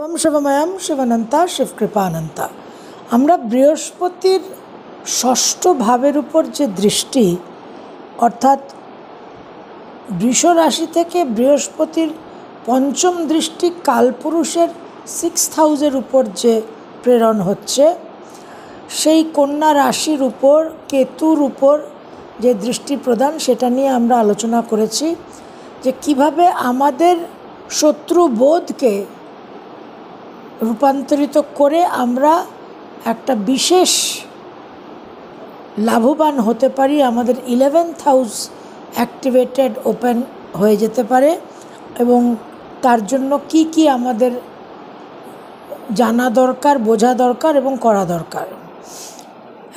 ওম শিবময়ম শিবানন্তা শিবকৃপানন্তা। আমরা বৃহস্পতির ষষ্ঠ ভাবের উপর যে দৃষ্টি, অর্থাৎ বৃষ রাশি থেকে বৃহস্পতির পঞ্চম দৃষ্টি কালপুরুষের 6th হাউসের উপর যে প্রেরণ হচ্ছে, সেই কন্যা রাশির উপর কেতুর উপর যে দৃষ্টি প্রদান, সেটা নিয়ে আমরা আলোচনা করেছি যে কিভাবে আমাদের শত্রুবোধকে রূপান্তরিত করে আমরা একটা বিশেষ লাভবান হতে পারি। আমাদের 11th হাউস অ্যাক্টিভেটেড ওপেন হয়ে যেতে পারে এবং তার জন্য কি কি আমাদের জানা দরকার, বোঝা দরকার এবং করা দরকার।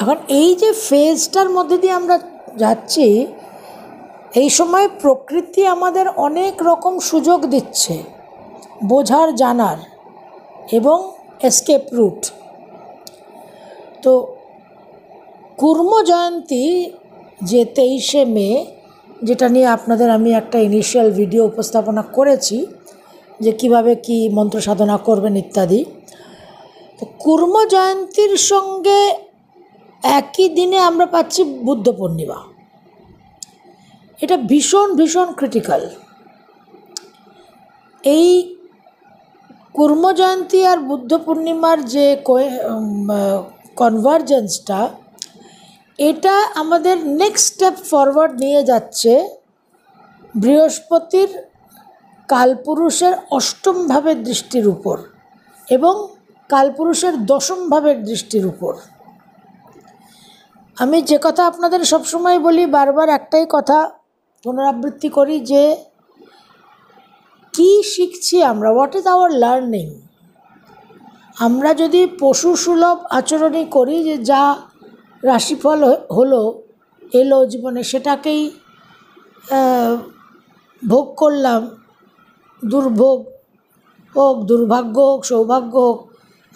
এখন এই যে ফেজটার মধ্যে দিয়ে আমরা যাচ্ছি, এই সময় প্রকৃতি আমাদের অনেক রকম সুযোগ দিচ্ছে বোঝার, জানার এবং এসকেপ রুট। তো কুর্ম জয়ন্তী যে 23শে মে, যেটা নিয়ে আপনাদের আমি একটা ইনিশিয়াল ভিডিও উপস্থাপনা করেছি যে কিভাবে কি মন্ত্র সাধনা করবেন ইত্যাদি। তো কুর্ম জয়ন্তীর সঙ্গে একই দিনে আমরা পাচ্ছি বুদ্ধ পূর্ণিমা। এটা ভীষণ ভীষণ ক্রিটিক্যাল। এই কুর্ম জয়ন্তী আর বুদ্ধ পূর্ণিমার যে কনভার্জেন্সটা, এটা আমাদের নেক্সট স্টেপ ফরওয়ার্ড নিয়ে যাচ্ছে বৃহস্পতির কালপুরুষের 8ম ভাবের দৃষ্টির উপর এবং কালপুরুষের 10ম ভাবের দৃষ্টির উপর। আমি যে কথা আপনাদের সবসময় বলি, বারবার একটাই কথা পুনরাবৃত্তি করি যে কি শিখছি আমরা, হোয়াট ইজ আওয়ার লার্নিং। আমরা যদি পশু সুলভ আচরণই করি, যে যা রাশিফল এলো জীবনে সেটাকেই ভোগ করলাম, দুর্ভোগ হোক, দুর্ভাগ্য হোক, সৌভাগ্য হোক,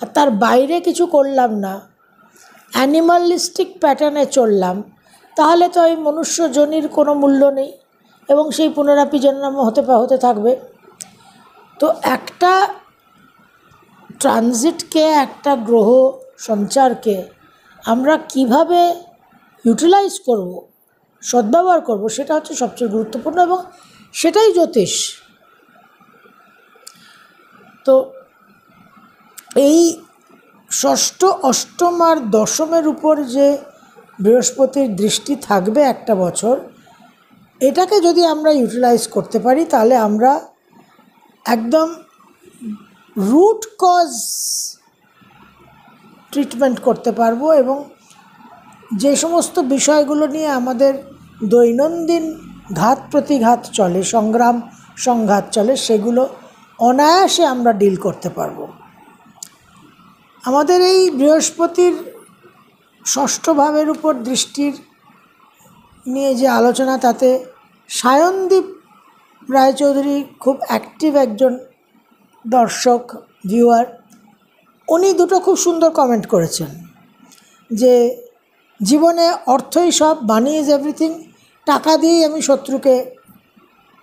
আর তার বাইরে কিছু করলাম না, অ্যানিমালিস্টিক প্যাটার্নে চললাম, তাহলে তো এই মনুষ্য জনির কোনো মূল্য নেই এবং সেই পুনরাপি জন্ম হতে থাকবে। তো একটা ট্রানজিটকে, একটা গ্রহ সঞ্চারকে আমরা কিভাবে ইউটিলাইজ করব, সদ্ব্যবহার করব, সেটা হচ্ছে সবচেয়ে গুরুত্বপূর্ণ এবং সেটাই জ্যোতিষ। তো এই ষষ্ঠ, অষ্টম আর দশমের উপর যে বৃহস্পতির দৃষ্টি থাকবে একটা বছর, এটাকে যদি আমরা ইউটিলাইজ করতে পারি, তাহলে আমরা একদম রুট কজ ট্রিটমেন্ট করতে পারবো এবং যে সমস্ত বিষয়গুলো নিয়ে আমাদের দৈনন্দিন ঘাত প্রতিঘাত চলে, সংগ্রাম সংঘাত চলে, সেগুলো অনায়াসে আমরা ডিল করতে পারবো। আমাদের এই বৃহস্পতির ষষ্ঠ ভাবের উপর দৃষ্টির নিয়ে যে আলোচনা, তাতে সায়নদীপ রায়চৌধুরী খুব অ্যাক্টিভ একজন দর্শক, ভিউয়ার। উনি দুটো খুব সুন্দর কমেন্ট করেছেন যে জীবনে অর্থই সব, মানি ইজ এভরিথিং, টাকা দিয়েই আমি শত্রুকে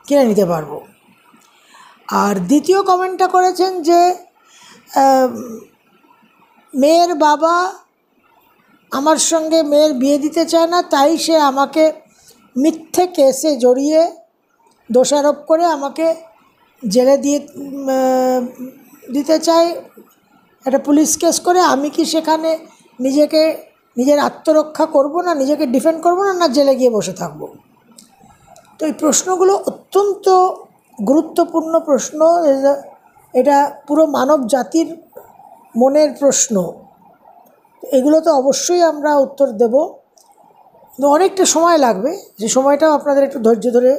কিনে নিতে পারবো। আর দ্বিতীয় কমেন্টটা করেছেন যে মেয়ের বাবা আমার সঙ্গে মেয়ের বিয়ে দিতে চায় না, তাই সে আমাকে মিথ্যে কেসে জড়িয়ে দোষারোপ করে আমাকে জেলে দিতে চায়, একটা পুলিশ কেস করে। আমি কি সেখানে নিজের আত্মরক্ষা করব না, নিজেকে ডিফেন্ড করব না, জেলে গিয়ে বসে থাকব? তো এই প্রশ্নগুলো অত্যন্ত গুরুত্বপূর্ণ প্রশ্ন। এটা পুরো মানব জাতির মনের প্রশ্ন। এগুলো তো অবশ্যই আমরা উত্তর দেব, অনেকটা সময় লাগবে, যে সময়টাও আপনাদের একটু ধৈর্য ধরে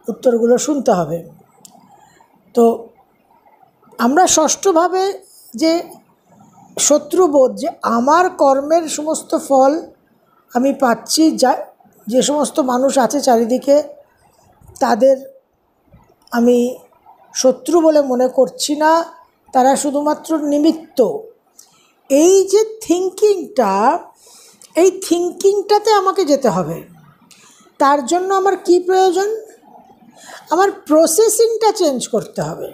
উত্তরগুলো শুনতে হবে। তো আমরা ষষ্ঠভাবে যে শত্রুবোধ, যে আমার কর্মের সমস্ত ফল আমি পাচ্ছি, যে সমস্ত মানুষ আছে চারিদিকে তাদের আমি শত্রু বলে মনে করছি না, তারা শুধুমাত্র নিমিত্ত। এই যে থিঙ্কিংটা, এই থিঙ্কিংটাতে আমাকে যেতে হবে। তার জন্য আমার কি প্রয়োজন? আমার প্রসেসিংটা চেঞ্জ করতে হবে।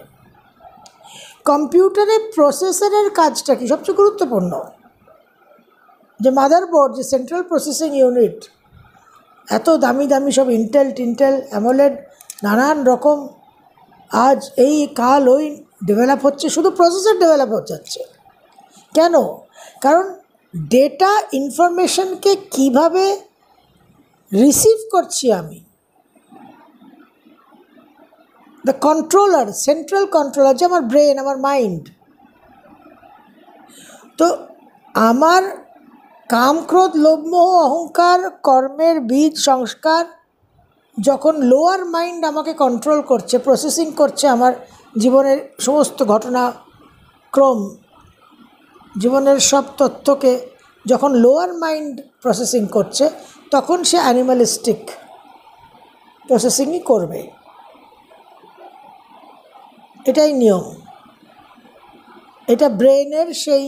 কম্পিউটারে প্রসেসরের কাজটা কি সবচেয়ে গুরুত্বপূর্ণ, যে মাদারবোর্ড, যে সেন্ট্রাল প্রসেসিং ইউনিট, এত দামি দামি সব ইন্টেল অ্যামোলেড নানান রকম আজ এই কাল ওই ডেভেলপ হচ্ছে, শুধু প্রসেসর ডেভেলপ হচ্ছে যাচ্ছে। কেন? কারণ ডেটা ইনফরমেশনকে কিভাবে রিসিভ করছি আমি, দ্য কন্ট্রোলার, সেন্ট্রাল কন্ট্রোলার, যে আমার ব্রেন, আমার মাইন্ড। তো আমার কাম, ক্রোধ, লোভ, মোহ, অহংকার, কর্মের বীজ, সংস্কার যখন লোয়ার মাইন্ড আমাকে কন্ট্রোল করছে, প্রসেসিং করছে আমার জীবনের সমস্ত ঘটনাক্রম, জীবনের সব তথ্যকে যখন লোয়ার মাইন্ড প্রসেসিং করছে, তখন সে অ্যানিমালিস্টিক প্রসেসিংই করবে। এটাই নিয়ম, এটা ব্রেনের সেই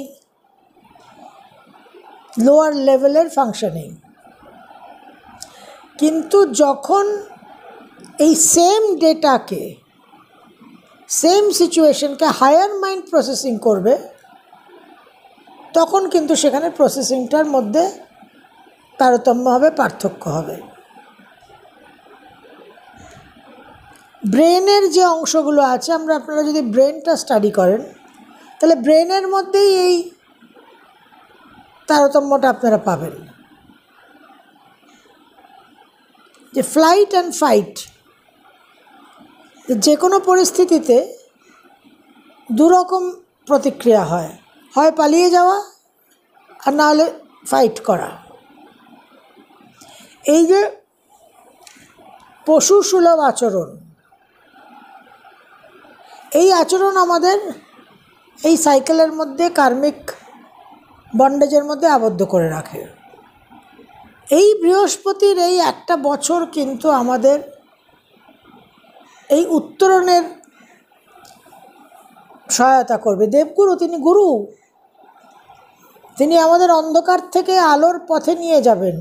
লোয়ার লেভেলের ফাংশনিং। কিন্তু যখন এই সেম ডেটাকে, সেম সিচুয়েশনকে হায়ার মাইন্ড প্রসেসিং করবে, তখন কিন্তু সেখানে প্রসেসিংটার মধ্যে তারতম্য হবে, পার্থক্য হবে। ব্রেনের যে অংশগুলো আছে, আপনারা যদি ব্রেনটা স্টাডি করেন, তাহলে ব্রেনের মধ্যেই এই তারতম্যটা আপনারা পাবেন, যে ফ্লাইট অ্যান্ড ফাইট, যে কোনো পরিস্থিতিতে দুরকম প্রতিক্রিয়া হয়, হয় পালিয়ে যাওয়া আর না হলে ফাইট করা। এই যে পশু সুলভ আচরণ, এই আচরণ আমাদের এই সাইকেলের মধ্যে, কার্মিক বন্ডেজের মধ্যে আবদ্ধ করে রাখে। এই বৃহস্পতির এই একটা বছর কিন্তু আমাদের এই উত্তরণের সহায়তা করবে। দেবগুরু, তিনি গুরু, তিনি আমাদের অন্ধকার থেকে আলোর পথে নিয়ে যাবেন।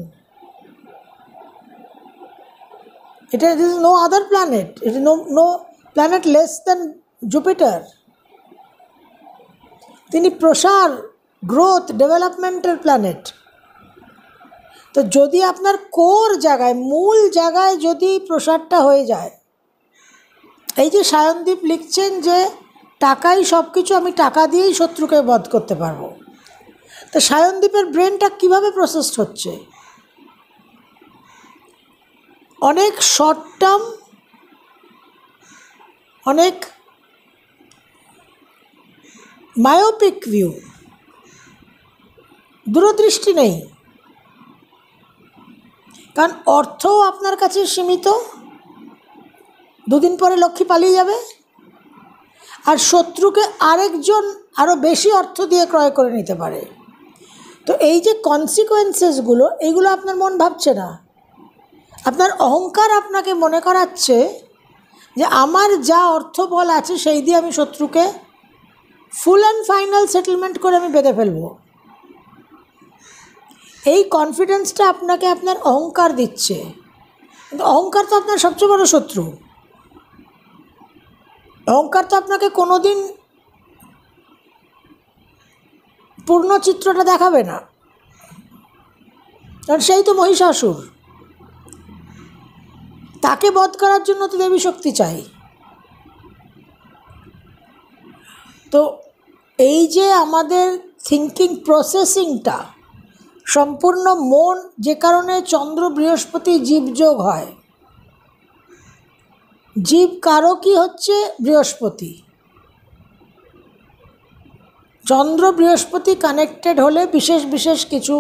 এটা is no other planet, it is no planet less than Jupiter. তিনি প্রসার, গ্রোথ, ডেভেলপমেন্টের প্ল্যানেট। তো যদি আপনার কোর জায়গায়, মূল জায়গায় যদি প্রসারটা হয়ে যায়, এই যে সায়নদীপ লিখছেন যে টাকাই সব কিছু, আমি টাকা দিয়েই শত্রুকে বধ করতে পারবো, তো সায়নদীপের ব্রেনটা কিভাবে প্রসেসড হচ্ছে? অনেক শর্ট টার্ম, অনেক মায়োপিক ভিউ, দূরদৃষ্টি নেই। কারণ অর্থও আপনার কাছে সীমিত, দুদিন পরে লক্ষ্মী পালিয়ে যাবে, আর শত্রুকে আরেকজন আরও বেশি অর্থ দিয়ে ক্রয় করে নিতে পারে। তো এই যে কনসিকোয়েন্সেসগুলো, এইগুলো আপনার মন ভাবছে না। আপনার অহংকার আপনাকে মনে করাচ্ছে যে আমার যা অর্থবল আছে সেই দিয়ে আমি শত্রুকে ফুল অ্যান্ড ফাইনাল সেটেলমেন্ট করে আমি বেঁধে ফেলব। এই কনফিডেন্সটা আপনাকে আপনার অহংকার দিচ্ছে, কিন্তু অহংকার তো আপনার সবচেয়ে বড় শত্রু। অহংকার তো আপনাকে কোনো দিন পূর্ণ চিত্রটা দেখাবে না, কারণ সেই তো মহিষাসুর, তাকে বধ করার জন্য তো দেবী শক্তি চাই। তো এই যে আমাদের থিঙ্কিং প্রসেসিংটা সম্পূর্ণ মন, যে কারণে চন্দ্র বৃহস্পতি জীবযোগ হয়। জীব কারকই হচ্ছে বৃহস্পতি। চন্দ্র বৃহস্পতি কানেক্টেড হলে বিশেষ বিশেষ কিছু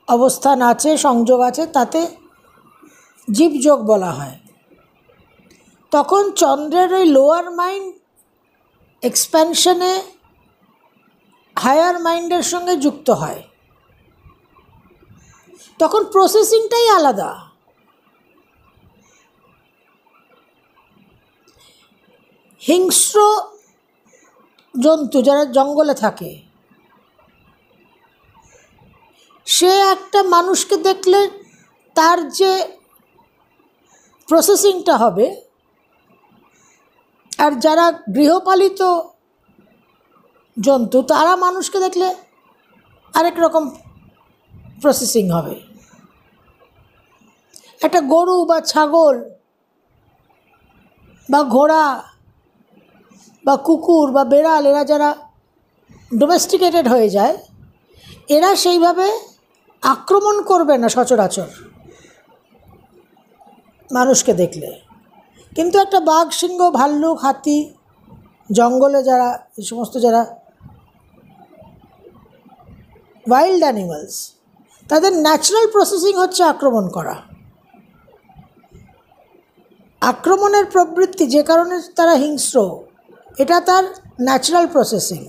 অবস্থান আছে, সংযোগ আছে, তাতে জীবযোগ বলা হয়। তখন চন্দ্রের ওই লোয়ার মাইন্ড এক্সপ্যানশনে হায়ার মাইন্ডের সঙ্গে যুক্ত হয়, তখন প্রসেসিংটাই আলাদা। হিংস্র জন্তু যারা জঙ্গলে থাকে, সে একটা মানুষকে দেখলে তার যে প্রসেসিংটা হবে, আর যারা গৃহপালিত জন্তু, তারা মানুষকে দেখলে আরেক রকম প্রসেসিং হবে। একটা গরু বা ছাগল বা ঘোড়া বা কুকুর বা বেড়াল, এরা যারা ডোমেস্টিকেটেড হয়ে যায়, এরা সেইভাবে আক্রমণ করবে না সচরাচর মানুষকে দেখলে। কিন্তু একটা বাঘ, সিংহ, ভাল্লুক, হাতি, জঙ্গলে যারা এই সমস্ত যারা ওয়াইল্ড অ্যানিমালস, তাদের ন্যাচারাল প্রসেসিং হচ্ছে আক্রমণ করা। আক্রমণের প্রবৃত্তি, যে কারণে তারা হিংস্র, এটা তার ন্যাচারাল প্রসেসিং।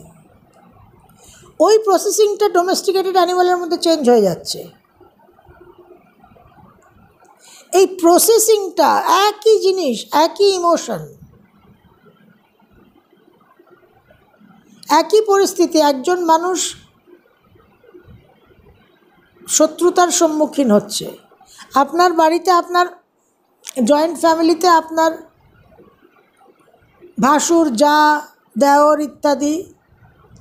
ওই প্রসেসিংটা ডোমেস্টিকেটেড অ্যানিমালের মধ্যে চেঞ্জ হয়ে যাচ্ছে। এই প্রসেসিংটা একই জিনিস, একই ইমোশন, একই পরিস্থিতি। একজন মানুষ শত্রুতার সম্মুখীন হচ্ছে, আপনার বাড়িতে, আপনার জয়েন্ট ফ্যামিলিতে আপনার ভাসুর, জা, দেওর ইত্যাদি,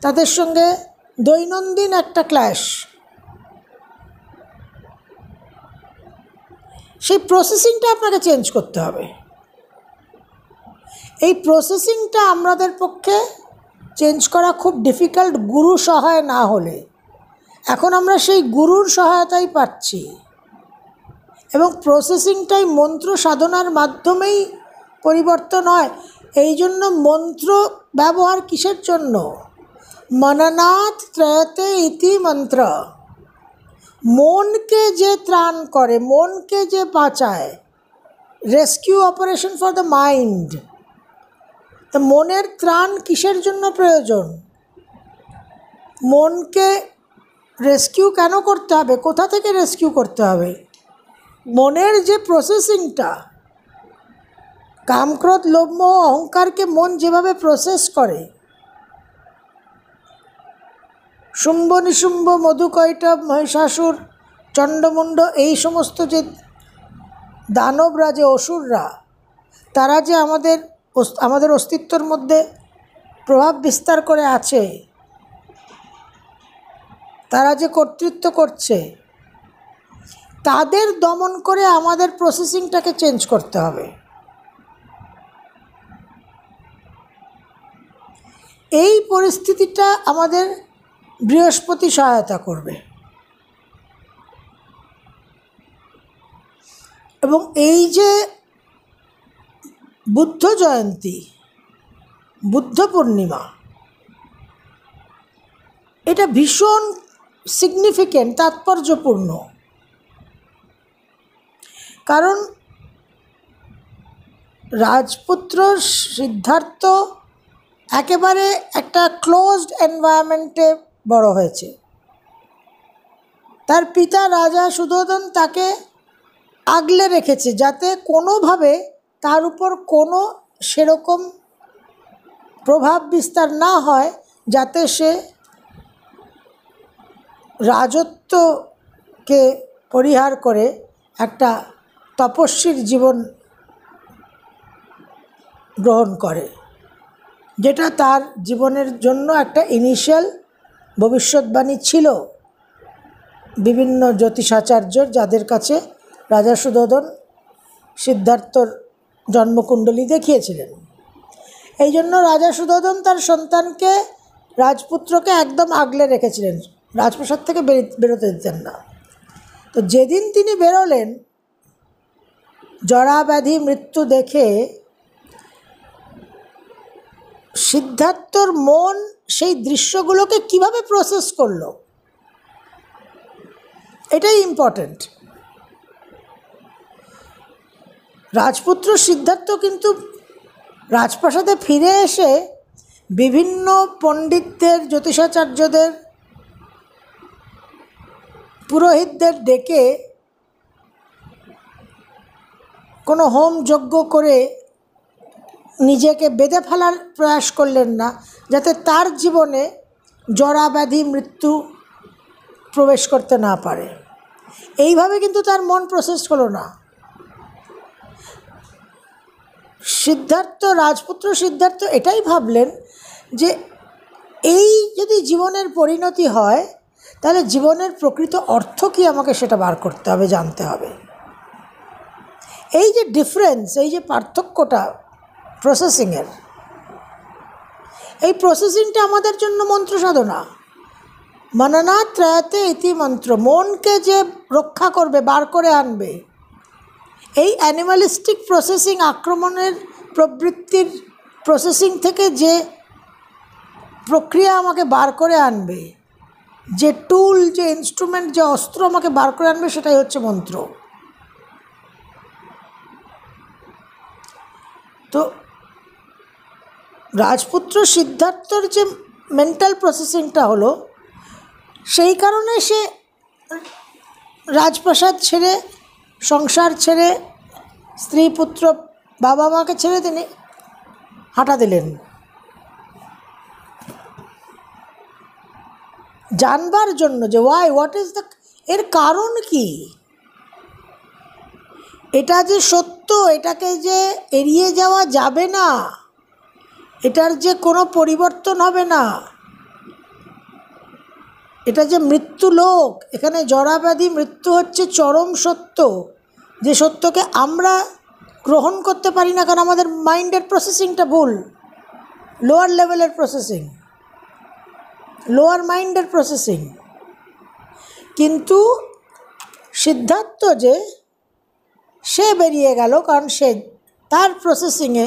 তাদের সঙ্গে দৈনন্দিন একটা ক্ল্যাশ। সেই প্রসেসিংটা আপনাকে চেঞ্জ করতে হবে। এই প্রসেসিংটা আমাদের পক্ষে চেঞ্জ করা খুব ডিফিকাল্ট, গুরু সহায় না হলে। এখন আমরা সেই গুরুর সহায়তাই পাচ্ছি, এবং প্রসেসিংটাই মন্ত্র সাধনার মাধ্যমেই পরিবর্তন হয়। এই জন্য মন্ত্র ব্যবহার কিসের জন্য? মননাথ ত্রয়তে ইতি মন্ত্র। মনকে যে ত্রাণ করে, মনকে যে বাঁচায়, rescue operation for the mind. তা মনের ত্রাণ কিসের জন্য প্রয়োজন? মনকে রেস্কিউ কেন করতে হবে? কোথা থেকে রেস্কিউ করতে হবে? মনের যে প্রসেসিংটা, কামক্রোধ লোভ মোহ অহংকারকে মন যেভাবে প্রসেস করে, শুম্ভ নিশুম্ভ মধুকৈটব মহিষাসুর চণ্ডমুণ্ড, এই সমস্ত যে দানবরা, যে অসুররা, তারা যে আমাদের অস্তিত্বর মধ্যে প্রভাব বিস্তার করে আছে, তারা যে কর্তৃত্ব করছে, তাদের দমন করে আমাদের প্রসেসিংটাকে চেঞ্জ করতে হবে। এই পরিস্থিতিটা আমাদের বৃহস্পতি সহায়তা করবে। এবং এই যে বুদ্ধ জয়ন্তী, বুদ্ধ পূর্ণিমা, এটা ভীষণ সিগনিফিক্যান্ট, তাৎপর্যপূর্ণ। কারণ রাজপুত্র সিদ্ধার্থ একেবারে একটা ক্লোজড এনভায়রনমেন্টে বড় হয়েছে। তার পিতা রাজা সুধোধন তাকে আগলে রেখেছে, যাতে কোনোভাবে তার উপর কোনো সেরকম প্রভাব বিস্তার না হয়, যাতে সে রাজত্বকে পরিহার করে একটা তপস্বীর জীবন গ্রহণ করে, যেটা তার জীবনের জন্য একটা ইনিশিয়াল ভবিষ্যৎবাণী ছিল বিভিন্ন জ্যোতিষাচার্যর, যাদের কাছে রাজা সুধোধন সিদ্ধার্থর জন্মকুণ্ডলী দেখিয়েছিলেন। এই জন্য রাজা সুধোধন তার সন্তানকে, রাজপুত্রকে একদম আগলে রেখেছিলেন, রাজপ্রাসাদ থেকে বেরোতে দিতেন না। তো যেদিন তিনি বেরোলেন, জরাব্যাধি মৃত্যু দেখে সিদ্ধার্থর মন সেই দৃশ্যগুলোকে কিভাবে প্রসেস করলো, এটাই ইম্পর্ট্যান্ট। রাজপুত্র সিদ্ধার্থ কিন্তু রাজপ্রাসাদে ফিরে এসে বিভিন্ন পণ্ডিতদের, জ্যোতিষাচার্যদের, পুরোহিতদের ডেকে কোনো হোম যজ্ঞ করে নিজেকে বেঁধে ফেলার প্রয়াস করলেন না, যাতে তার জীবনে জরাব্যাধি মৃত্যু প্রবেশ করতে না পারে। এইভাবে কিন্তু তার মন প্রসেস হলো না। সিদ্ধার্থ, রাজপুত্র সিদ্ধার্থ এটাই ভাবলেন যে এই যদি জীবনের পরিণতি হয়, তাহলে জীবনের প্রকৃত অর্থ কী আমাকে সেটা বার করতে হবে, জানতে হবে। এই যে ডিফারেন্স, এই যে পার্থক্যটা প্রসেসিংয়ের, এই প্রসেসিংটা আমাদের জন্য মন্ত্র সাধনা। মননাৎ ত্রয়তে ইতি মন্ত্র, মনকে যে রক্ষা করবে, বার করে আনবে। এই অ্যানিমালিস্টিক প্রসেসিং, আক্রমণের প্রবৃত্তির প্রসেসিং থেকে যে প্রক্রিয়া আমাকে বার করে আনবে, যে টুল, যে ইনস্ট্রুমেন্ট, যে অস্ত্র আমাকে বার করে আনবে, সেটাই হচ্ছে মন্ত্র। তো রাজপুত্র সিদ্ধার্থর যে মেন্টাল প্রসেসিংটা হলো, সেই কারণে সে রাজপ্রাসাদ ছেড়ে, সংসার ছেড়ে, স্ত্রী পুত্র বাবা মাকে ছেড়ে তিনি হাঁটা দিলেন জানবার জন্য যে হোয়াট ইজ দ্য, এর কারণ কি, এটা যে সত্য, এটাকে যে এড়িয়ে যাওয়া যাবে না, এটার যে কোনো পরিবর্তন হবে না, এটা যে মৃত্যু লোক, এখানে জরাব্যাধি মৃত্যু হচ্ছে চরম সত্য, যে সত্যকে আমরা গ্রহণ করতে পারি না, কারণ আমাদের মাইন্ডের প্রসেসিংটা ভুল, লোয়ার লেভেলের প্রসেসিং, লোয়ার মাইন্ডের প্রসেসিং। কিন্তু সিদ্ধার্থ যে সে বেরিয়ে গেল, কারণ সে তার প্রসেসিংয়ে,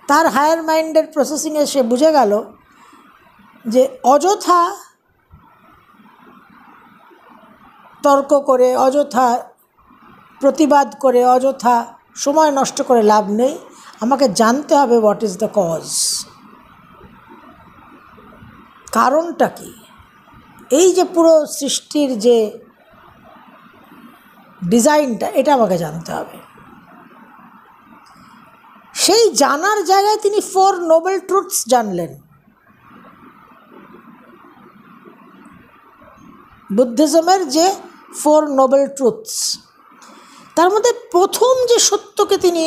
তার হায়ার মাইন্ডের প্রসেসিংয়ে সে বুঝে গেল যে অযথা তর্ক করে, অযথা প্রতিবাদ করে, অযথা সময় নষ্ট করে লাভ নেই, আমাকে জানতে হবে হোয়াট ইজ দ্য কজ, কারণটা কি। এই যে পুরো সৃষ্টির যে ডিজাইনটা, এটা আমাকে জানতে হবে। সেই জানার জায়গায় তিনি 4 নোবেল ট্রুথস জানলেন। বুদ্ধিজমের যে 4 নোবেল ট্রুথস, তার মধ্যে প্রথম যে সত্যকে তিনি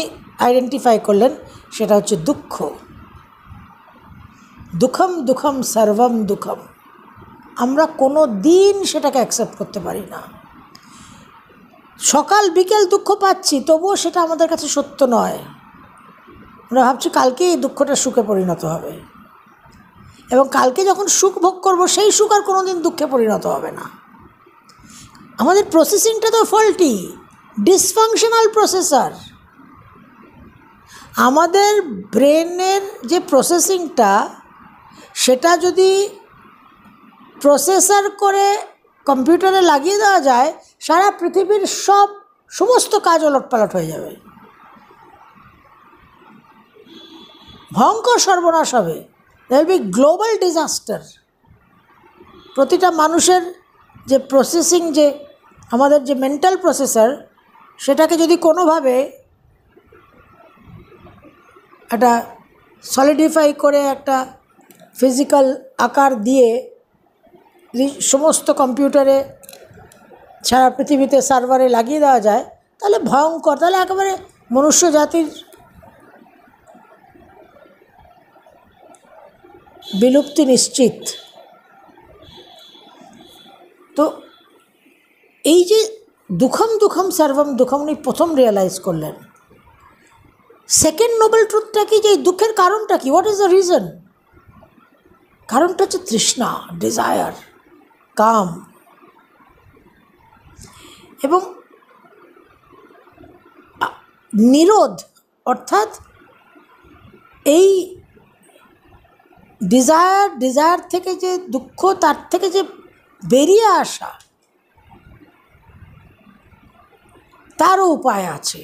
আইডেন্টিফাই করলেন, সেটা হচ্ছে দুঃখ। দুঃখম দুঃখম সর্বম দুঃখম, আমরা কোনো দিন সেটাকে অ্যাকসেপ্ট করতে পারি না। সকাল বিকেল দুঃখ পাচ্ছি, তবুও সেটা আমাদের কাছে সত্য নয়। আমরা ভাবছি কালকে এই দুঃখটা সুখে পরিণত হবে, এবং কালকে যখন সুখ ভোগ করব, সেই সুখ আর কোনো দিন দুঃখে পরিণত হবে না। আমাদের প্রসেসিংটা তো ফল্টি, ডিসফাংশনাল প্রসেসর। আমাদের ব্রেনের যে প্রসেসিংটা, সেটা যদি প্রসেসর করে কম্পিউটারে লাগিয়ে দেওয়া যায়, সারা পৃথিবীর সমস্ত কাজ ওলটপালট হয়ে যাবে, ভয়ঙ্কর সর্বনাশ হবে। There will be global disaster. প্রতিটা মানুষের যে প্রসেসিং, যে আমাদের যে মেন্টাল প্রসেসর, সেটাকে যদি কোনোভাবে একটা সলিডিফাই করে, একটা ফিজিক্যাল আকার দিয়ে সমস্ত কম্পিউটারে, সারা পৃথিবীতে সার্ভারে লাগিয়ে দেওয়া যায়, তাহলে ভয়ঙ্কর, তাহলে একেবারে মনুষ্য জাতির বিলুপ্তি নিশ্চিত। তো এই যে দুঃখম দুঃখম সর্বম দুঃখম, উনি প্রথম রিয়েলাইজ করলেন। সেকেন্ড নোবেল ট্রুথটা কি, যে এই দুঃখের কারণটা কি, হোয়াট ইজ দ্য রিজন? কারণটা হচ্ছে তৃষ্ণা, ডিজায়ার, কাম। এবং নিরোধ, অর্থাৎ এই ডিজায়ার থেকে যে দুঃখ, তার থেকে যে বেরিয়ে আসা, তারও উপায় আছে।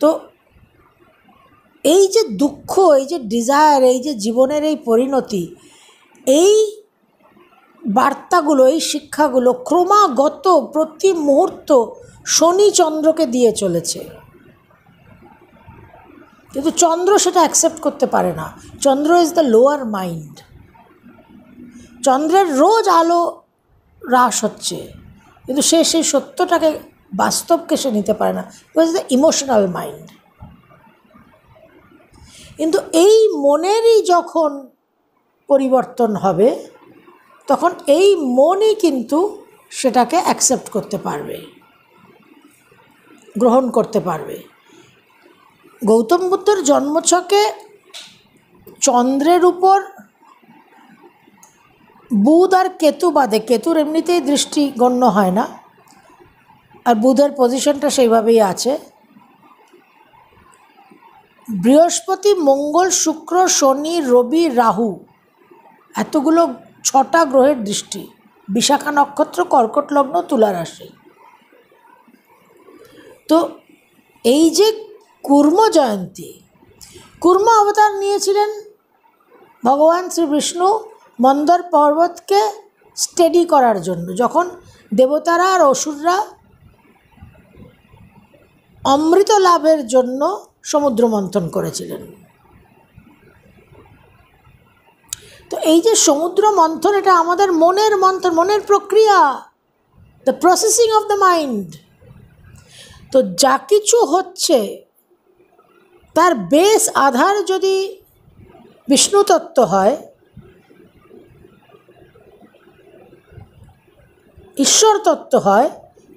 তো এই যে দুঃখ, এই যে ডিজায়ার, এই যে জীবনের এই পরিণতি, এই বার্তাগুলো, এই শিক্ষাগুলো ক্রমাগত প্রতি মুহূর্ত শনি চন্দ্রকে দিয়ে চলেছে, কিন্তু চন্দ্র সেটা অ্যাকসেপ্ট করতে পারে না। চন্দ্র ইজ দ্য লোয়ার মাইন্ড। চন্দ্রের রোজ আলো হ্রাস হচ্ছে, কিন্তু সে সেই সত্যটাকে, বাস্তবকে সে নিতে পারে না। ইট ওয়াজ দ্য ইমোশনাল মাইন্ড। কিন্তু এই মনেরই যখন পরিবর্তন হবে তখন এই মনই কিন্তু সেটাকে অ্যাকসেপ্ট করতে পারবে, গ্রহণ করতে পারবে। গৌতম বুদ্ধর জন্মছকে চন্দ্রের উপর বুধ আর কেতু বাদে, কেতুর এমনিতেই দৃষ্টি গণ্য হয় না, আর বুধের পজিশনটা সেইভাবেই আছে, বৃহস্পতি, মঙ্গল, শুক্র, শনি, রবি, রাহু, এতগুলো 6টা গ্রহের দৃষ্টি, বিশাখা নক্ষত্র, কর্কট লগ্ন, তুলা রাশি। তো এই যে কুর্ম জয়ন্তী, কুর্ম অবতার নিয়েছিলেন ভগবান শ্রী বিষ্ণু মন্দর পর্বতকে স্টেডি করার জন্য, যখন দেবতারা আর অসুররা অমৃত লাভের জন্য সমুদ্র মন্থন করেছিলেন। তো এই যে সমুদ্র মন্থন, এটা আমাদের মনের মন্থন, মনের প্রক্রিয়া, the processing of the mind. তো যা কিছু হচ্ছে তার বেস আধার যদি বিষ্ণু তত্ত্ব হয়, ঈশ্বর তত্ত্ব হয়,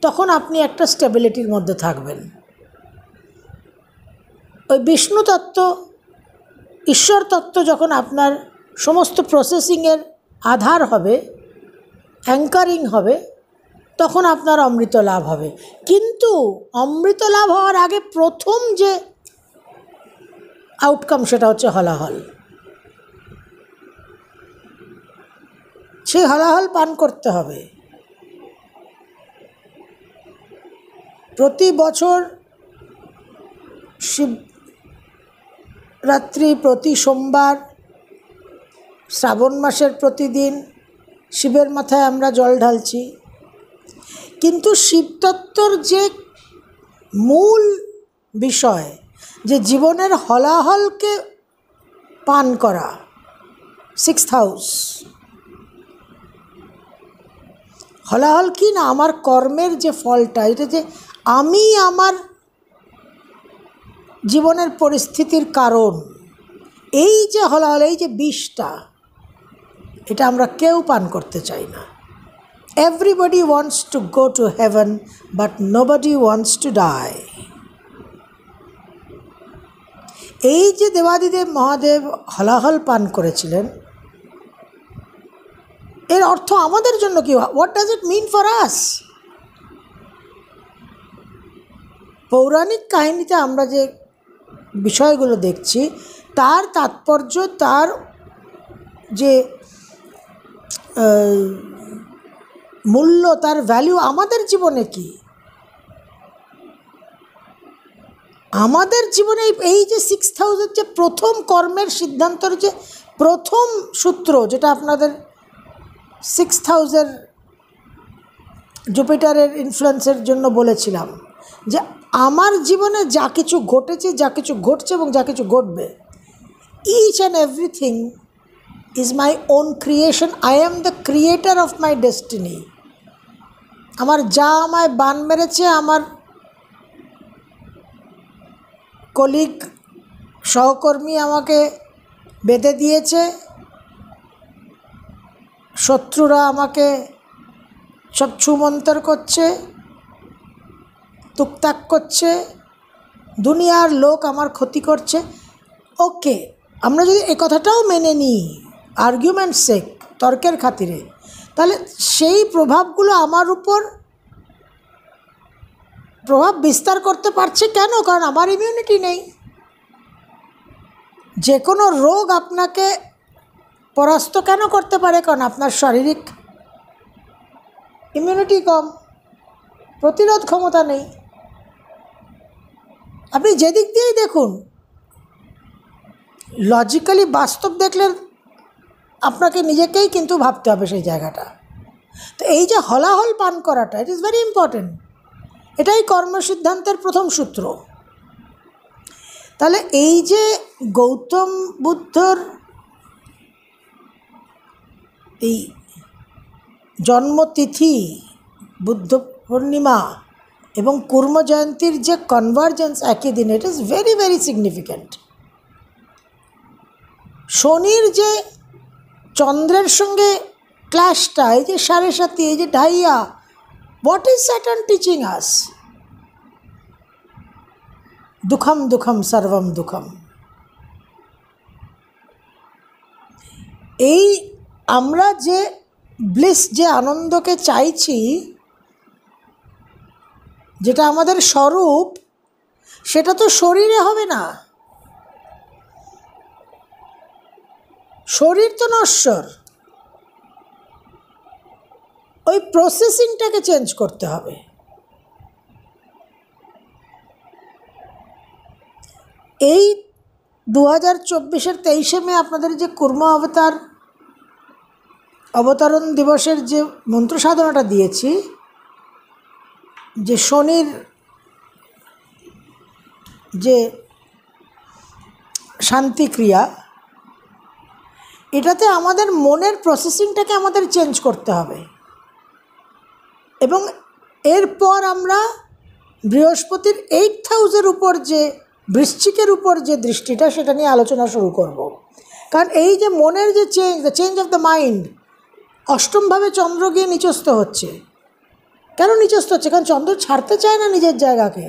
তখন আপনি একটা স্টেবিলিটির মধ্যে থাকবেন। ওই বিষ্ণু তত্ত্ব, ঈশ্বর তত্ত্ব যখন আপনার সমস্ত প্রসেসিংয়ের আধার হবে, অ্যাঙ্কারিং হবে, তখন আপনার অমৃত লাভ হবে। কিন্তু অমৃত লাভ হওয়ার আগে প্রথম যে আউটকাম সেটা হচ্ছে হলাহল। সেই হলাহল পান করতে হবে। প্রতি বছর শিবরাত্রি, প্রতি সোমবার, শ্রাবণ মাসের প্রতিদিন শিবের মাথায় আমরা জল ঢালছি, কিন্তু শিবতত্ত্বর যে মূল বিষয়, যে জীবনের হলাহলকে পান করা, 6th হাউস, হলাহল কি না, আমার কর্মের যে ফলটা, এটা যে আমি আমার জীবনের পরিস্থিতির কারণ, এই যে হলাহল, এই যে বিষটা, এটা আমরা কেউ পান করতে চাই না। Everybody wants to go to heaven, but nobody wants to die. এই যে দেবাদিদেব মহাদেব হলাহল পান করেছিলেন, এর অর্থ আমাদের জন্য কি? What does it mean for us? পৌরাণিক কাহিনীতে আমরা যে বিষয়গুলো দেখছি, তার তাৎপর্য, তার যে মূল্য, তার ভ্যালু আমাদের জীবনে কি? আমাদের জীবনে এই যে 6th হাউসের যে প্রথম কর্মের সিদ্ধান্তর যে প্রথম সূত্র, যেটা আপনাদের 6th হাউসের জুপিটারের ইনফ্লুয়েন্সের জন্য বলেছিলাম, যে আমার জীবনে যা কিছু ঘটেছে, যা কিছু ঘটছে এবং যা কিছু ঘটবে, each and everything is my own creation. I am the creator of my destiny. আমার যা আমায় বান মেরেছে, আমার কলিগ, সহকর্মী আমাকে বেঁধে দিয়েছে, শত্রুরা আমাকে সব ছুমন্তর করছে, তুকতাক করছে, দুনিয়ার লোক আমার ক্ষতি করছে, ওকে, আমরা যদি এ কথাটাও মেনে নিই আর্গুমেন্ট সেক, তর্কের খাতিরে, তাহলে সেই প্রভাবগুলো আমার উপর প্রভাব বিস্তার করতে পারছে কেন? কারণ আমার ইমিউনিটি নেই। যে কোনো রোগ আপনাকে পরাস্ত কেন করতে পারে? কারণ আপনার শারীরিক ইমিউনিটি কম, প্রতিরোধ ক্ষমতা নেই। আপনি যেদিক দিয়েই দেখুন, লজিক্যালি বাস্তব দেখলে আপনাকে নিজেকেই কিন্তু ভাবতে হবে সেই জায়গাটা। তো এই যে হলাহল পান করাটা, ইট ইজ ভেরি ইম্পর্টেন্ট। এটাই কর্মসিদ্ধান্তের প্রথম সূত্র। তাহলে এই যে গৌতম বুদ্ধর এই জন্মতিথি, বুদ্ধ পূর্ণিমা এবং কুর্ম জয়ন্তীর যে কনভার্জেন্স একই দিনে, it is very very significant. শনির যে চন্দ্রের সঙ্গে ক্ল্যাশটা, এই যে 7.5, এই যে ঢাইয়া, হোয়াট ইজ স্যাটার্ন টিচিং আস? দুঃখম দুঃখম সর্বম দুঃখম। এই আমরা যে ব্লিস, যে আনন্দকে চাইছি, যেটা আমাদের স্বরূপ, সেটা তো শরীরে হবে না। শরীর তো নশ্বর, ওই প্রসেসিংটাকে চেঞ্জ করতে হবে। এই 2024-এর 23শে মে আপনাদের যে কুর্ম অবতরণ দিবসের যে মন্ত্র সাধনাটা দিয়েছি, যে শনির যে শান্তিক্রিয়া, এটাতে আমাদের মনের প্রসেসিংটাকে আমাদের চেঞ্জ করতে হবে। এবং এরপর আমরা বৃহস্পতির 8th হাউসের উপর, যে বৃশ্চিকের উপর যে দৃষ্টিটা, সেটা নিয়ে আলোচনা শুরু করব। কারণ এই যে মনের যে change, the change of the mind, অষ্টমভাবে চন্দ্র গিয়ে নিচস্থ হচ্ছে। কেন নিচস্থ হচ্ছে? কারণ চন্দ্র ছাড়তে চায় না নিজের জায়গাকে।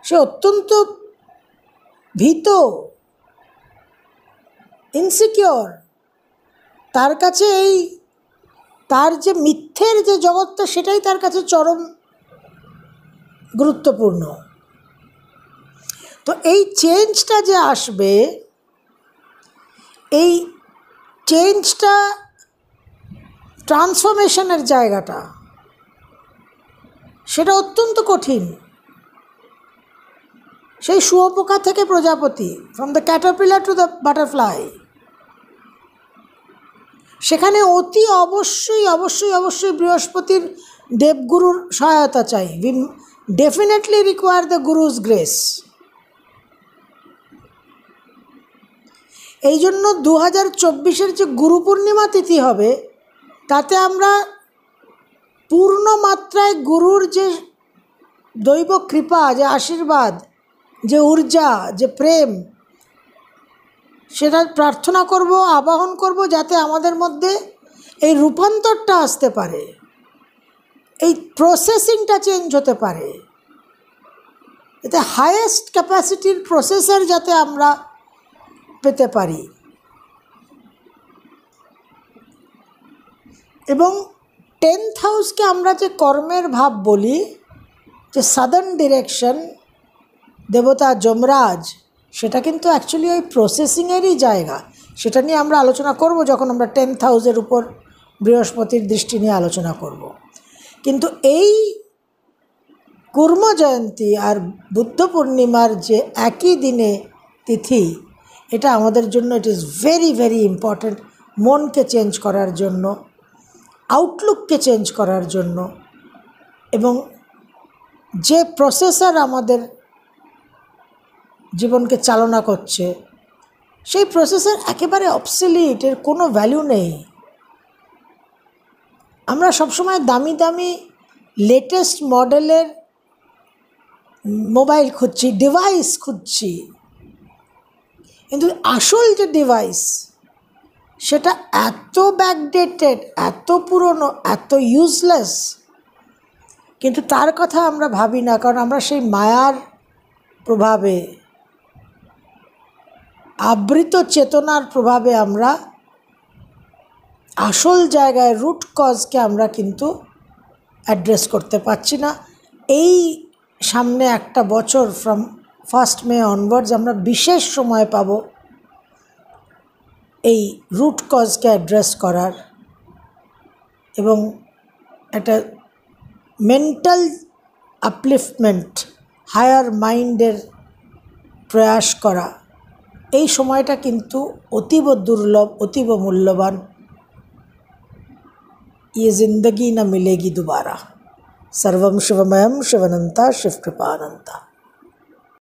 সে অত্যন্ত ভীত, ইনসিকিওর। তার কাছে তার যে মিথ্যের যে জগৎটা, সেটাই তার কাছে চরম গুরুত্বপূর্ণ। তো এই চেঞ্জটা যে আসবে, এই চেঞ্জটা, ট্রান্সফরমেশনের জায়গাটা, সেটা অত্যন্ত কঠিন। সেই শুঁয়োপোকা থেকে প্রজাপতি, from the Caterpillar to the butterfly, সেখানে অতি অবশ্যই অবশ্যই অবশ্যই বৃহস্পতির দেবগুরুর সহায়তা চাই। We definitely require the গুরুজ grace. এই জন্য 2024-এর যে গুরু পূর্ণিমা তিথি হবে, তাতে আমরা পূর্ণ মাত্রায় গুরুর যে দৈব কৃপা, যে আশীর্বাদ, যে ঊর্জা, যে প্রেম, সেটা প্রার্থনা করব, আবাহন করব, যাতে আমাদের মধ্যে এই রূপান্তরটা আসতে পারে, এই প্রসেসিংটা চেঞ্জ হতে পারে, যাতে হায়েস্ট ক্যাপাসিটির প্রসেসর যাতে আমরা পেতে পারি। এবং 10th হাউসকে আমরা যে কর্মের ভাব বলি, যে সাদার্ন ডিরেকশন, দেবতা যমরাজ, সেটা কিন্তু অ্যাকচুয়ালি ওই প্রসেসিংয়েরই জায়গা। সেটা নিয়ে আমরা আলোচনা করব যখন আমরা 10th হাউসের উপর বৃহস্পতির দৃষ্টি নিয়ে আলোচনা করব। কিন্তু এই কুর্ম জয়ন্তী আর বুদ্ধ পূর্ণিমার যে একই দিনে তিথি, এটা আমাদের জন্য it is very very important, মনকে চেঞ্জ করার জন্য, আউটলুককে চেঞ্জ করার জন্য। এবং যে প্রসেসর আমাদের জীবনকে চালনা করছে, সেই প্রসেসর একেবারে অবসলিট, এর কোনো ভ্যালু নেই। আমরা সবসময় দামি দামি লেটেস্ট মডেলের মোবাইল খুঁজছি, ডিভাইস খুঁজছি, কিন্তু আসল যে ডিভাইস, সেটা এত ব্যাকডেটেড, এত পুরনো, এত ইউজলেস। কিন্তু তার কথা আমরা ভাবি না, কারণ আমরা সেই মায়ার প্রভাবে, আবৃত চেতনার প্রভাবে আমরা আসল জায়গায় রুট কজকে আমরা কিন্তু অ্যাড্রেস করতে পারছি না। এই সামনে একটা বছর, ফ্রম 1st মে অনওয়ার্ডস, আমরা বিশেষ সময় পাব এই রুট কজকে অ্যাড্রেস করার এবং একটা মেন্টাল আপলিফটমেন্ট, হায়ার মাইন্ডের প্রয়াস করা। এই সময়টা কিন্তু অতীব দুর্লভ, অতীব মূল্যবান। ये ज़िंदगी न मिलेगी दोबारा। सर्वम शिवमयम शिवनंता शिव कृपानंता।